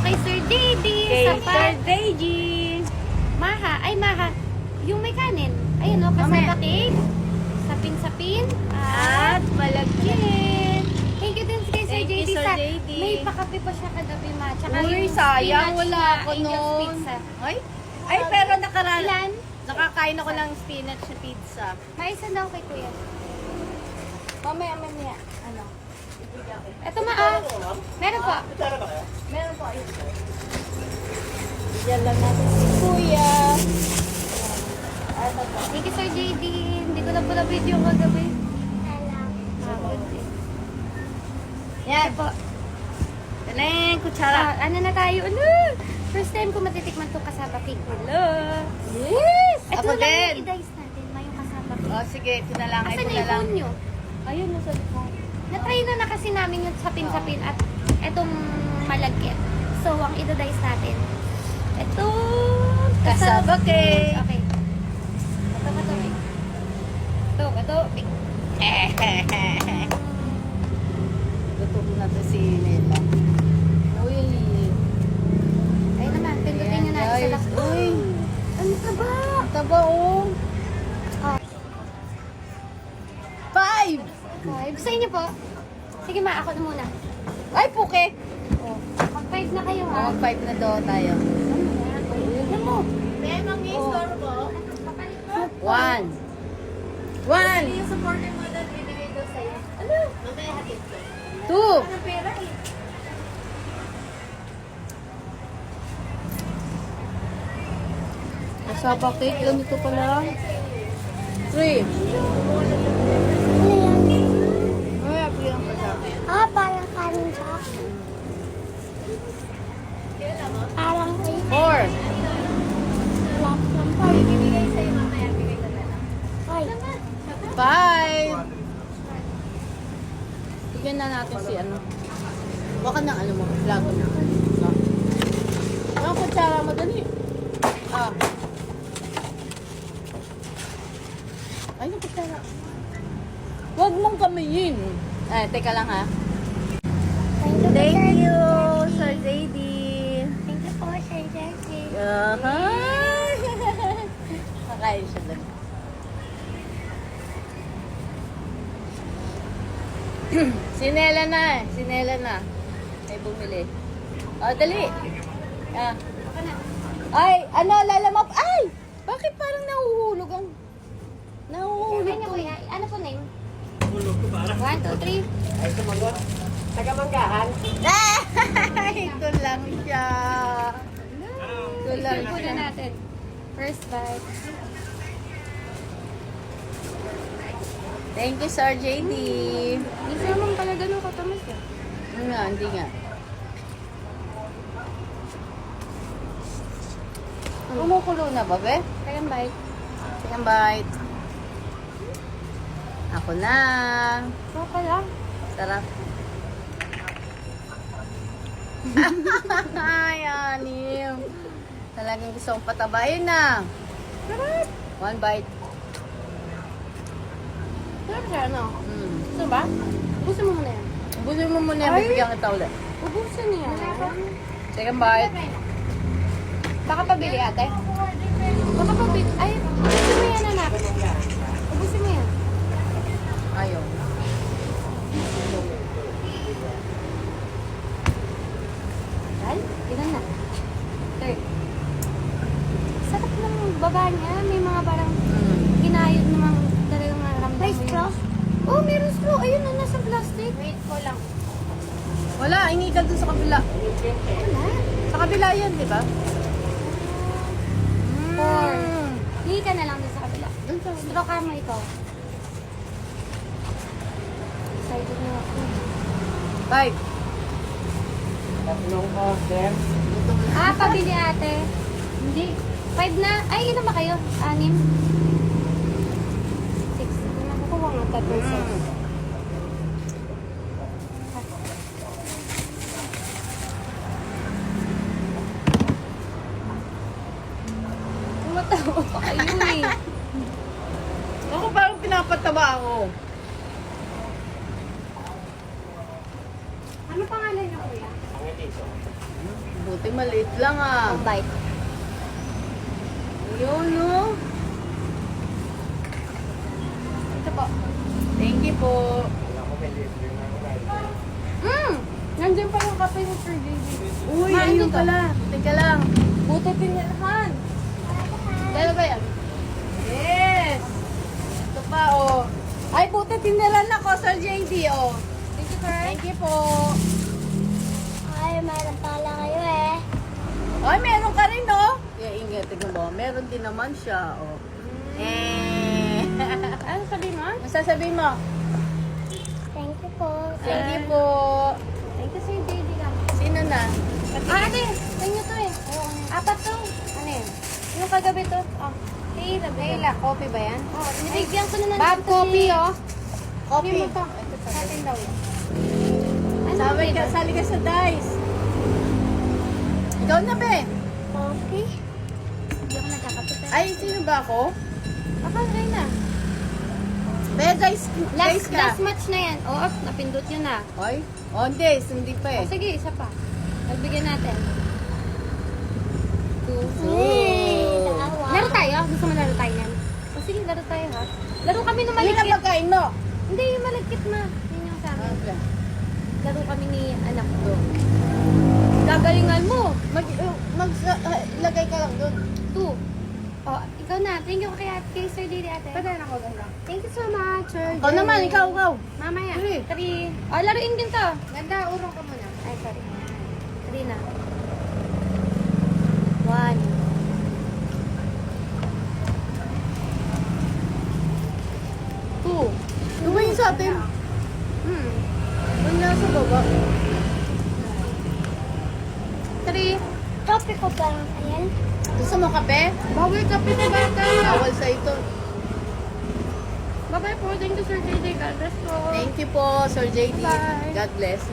kay Sir JD. Kay sa Sir JD. Maha. Yung may kanin. Ayun o, kasama cake. Sapin-sapin. At malagkit. thank you din kay Sir Thank you, JD. Sir JD. May pakape pa siya kagabi, ma. Tsaka Uy, yung sayang. spinach Wala na ako Angel's nun. Pizza. Ay, pero Ilan? nakakain ako ng spinach na pizza. May isa daw kay Kuya. Mamaya. Ano? Ito ma. Meron po. Meron po ayun. Yan lang natin si Kuya. Ano po? Thank you, Sir JD. Hindi ko na pala video kagabi. Yan. Ito po. Taneng, kutsara. Ano na tayo? Ano? First time ko matitikman itong kasaba cake. Hello. Yes! Ito Ako lang din. yung i-dice natin. Yung kasaba cake. Oh, sige, ito na lang. Asan Ito na na yung lang. phone nyo? Ayun, nasa likod. Na-try na kasi namin yung sapin-sapin at etong malagkit. So, ang i-dice natin. Ito. Kasaba cake. Okay. Ito. Gutom na to si Nela. Uy. Ayun naman, pindutin nyo natin sa Guys, lakto. uy. Ano ka ba? Taba, oh. Oh, 5! okay. Gusto niyo po? Sige ma, ako na muna. Ay, puke. Oh. Mag-5 na kayo ha. 5 na daw tayo. Ano mo? May store mo? Kapalit mo? 1. 1. Yung supporter mo doon, bibigay doon sa'yo. Ano? Mamaya hatid ko. 2. Ano pera eh? Kasaba cake, ganito pala. 3. Ay, apiyang kasama. Parang kanin sa akin. Parang kayo. 4. Lahat ng pa. Bibigay sa'yo mamaya, bibigay ko na lang. Ay. 5. Bigyan na natin si ano. Baka ng ano mo, lago na. Ang kutsara mo, dali. Ah. Ay, yung kutsara. Huwag mong kamayin. Teka lang ha. Thank you, Sir JD. Thank you po, Sir Jesse. Hi! Makain siya doon. Sinela na. Ay, bumili. Oh, dali. Ah. Ay, ano, lalamap. Ay! Bakit parang nahuhulog ang... Nahuhulog Ano niyo kuya? Ano po name? 1, 2, 3. Ay, sumagot. Taga-manggahan. Ito lang siya. Ito lang Ito siya. na natin. First bite. Thank you, Sir JD. Hindi naman pala ganun katamis eh. Hindi nga. Kumukulo na ba, be? Second bite. Second bite. Ako na. So pala. Sarap. Ay, anim. Talagang gusto kong patabayin na. Sarap. 1 bite. Sarap siya, ano? Mm. Gusto ba? Ubusin mo muna yan. Ubusin mo muna, Ay! bibigyan kita ulit. Ubusin niya. Second bite. Baka pabili ate. Baka pabili. Ay, ubusin mo yan anak. Ubusin mo yan. Ayaw. Dal, ilan na? Third. Sarap ng baba niya. May mga parang ginayod namang talagang naramdaman. May straw? Oh, meron straw. Ayun na, nasa plastic. Wait ko lang. Wala, inigal dun sa kabila. Wala. Sa kabila yan, di ba? 4. Hindi ka na lang dun sa kabila. Straw ka mo ikaw. Excited na ako. 5. Tatlong order. Pabili ate. Hindi. 5 na. Ay, ilan ba kayo? 6. Nakukuha nga tatlong sauce. Tumatawa pa kayo eh. Ako parang pinapataba ako. Ano pangalan niyo kuya? Ang dito. Buti maliit lang ah. Ang bite. Yun, no? Ito po. Thank you po. Wala ko may libre na ako guys. Nandiyan pa yung kape ni Sir JJ. Uy, Ma, ano ayun to? pala. Teka lang. Buti pinirahan. Dala ba yan? Yes! Ito pa, oh. Ay, buti tiniran ako, Sir JD, oh. Thank you, sir. Thank you po. Ay, mayroon pala kayo eh. Ay, meron ka rin, no? Tingnan mo. Meron din naman siya, oh. Eh. Ano sabihin mo? Ano sasabihin mo? Thank you po. Thank you po. Thank you, Sir JJ lang. Sino na? Ate, tingnan to eh. Apat to. Ano yun? Yung kagabi to. Oh. Kayla, Kayla, coffee ba yan? Oh, nibigyan ko na ng Bad coffee, oh. Coffee Coffee. mo to. Sa atin daw yun. Ano Sabi ka, flavor? sali ka sa dice. Ikaw na, be. Coffee? Hindi ako nagkakapit. Ay, sino ba ako? Ako, na. Be, dice Last ka. match na yan. Oo, napindot nyo na. Oy, on days, hindi pa eh. Oh, sige, isa pa. Nagbigyan natin. Laro tayo? Gusto mo laro tayo yan? O sige, laro tayo ha. Laro kami ng Ano na malagkit. pagkain mo? Hindi, yung malagkit na. Yun yung sa amin. Okay. Laro kami ni anak ko. Gagalingan mo. Lagay ka lang doon. 2. Oh, ikaw na. Thank you kay Sir Didi ate. Pwede na ako lang. Thank you so much, Sir Ikaw naman, ikaw. Mamaya. Three. 3. Oh, laruin din to. Ganda, urong ka muna. Ay, sorry. 3 na. 1. Gawin sa atin. Wala sa baba. 3. Kape ko pa. Ayan. Gusto mo kape? Bawal kape ni bata. Bawal sa ito. Bye-bye po. Thank you, Sir JJ. God bless po. Thank you po, Sir JD. Bye. God bless.